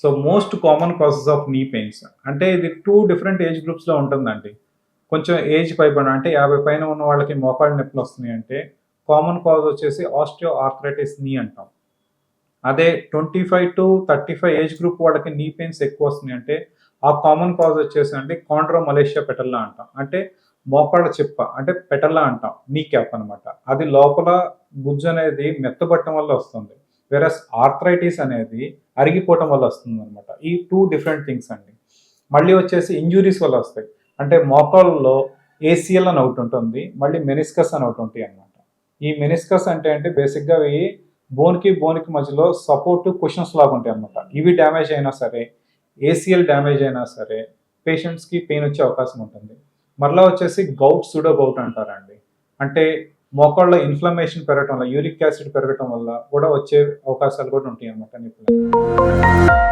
So most common causes of నీ pains అంటే ఇది 2 డిఫరెంట్ ఏజ్ గ్రూప్స్‌లో ఉంటుందండి. కొంచెం ఏజ్ పైబడిన అంటే 50 పైన ఉన్న వాళ్ళకి మోకాళ్ళ నొప్పులొస్తున్నాయంటే కామన్ కాజ్ వచ్చేసి ఆస్టియో ఆర్థరైటిస్ నీ అంటాం. అదే 25-35 ఏజ్ గ్రూప్ వాళ్ళకి నీ పెయిన్స్ ఎక్కువొస్తున్నాయంటే ఆ కామన్ కాజ్ వచ్చేసండి కాండ్రోమలేషియా పెటల్లా అంటాం. అంటే మోకాళ్ళ చిప్ప అంటే పెటల్లా అంటాం. నీ క్యాప్ అనమాట. అది లోపల గుజ్జనేది మెత్తబడటం వల్ల వస్తుంది. వేరస్ ఆర్థరైటిస్ అనేది అరిగిపోవటం వల్ల వస్తుందనమాట. ఈ 2 డిఫరెంట్ థింగ్స్ అండి. మళ్ళీ వచ్చేసి ఇంజ్యూరీస్ వల్ల వస్తాయి. అంటే మోకాళ్ళలో ఏసీఎల్ అని ఒకటుంటుంది. మళ్ళీ మెనిస్కస్ అని ఒకటుంటాయనమాట. ఈ మెనిస్కస్ అంటే బేసిక్‌గా అవి బోన్‌కి మధ్యలో సపోర్ట్ కుషన్స్ లాగుంటాయనమాట. ఇవి డ్యామేజ్ అయినా సరే, ఏసీఎల్ డ్యామేజ్ అయినా సరే పేషెంట్స్‌కి పెయిన్ వచ్చే అవకాశం ఉంటుంది. మరలా వచ్చేసి గౌట్, సూడో గౌట్ అంటారండి. అంటే మోకాళ్ళలో ఇన్‌ఫ్లమేషన్ పెరగటం వల్ల, యూరిక్ యాసిడ్ పెరగటం వల్ల కూడా వచ్చే అవకాశాలు కూడా ఉంటాయన్నమాట నొప్పులు.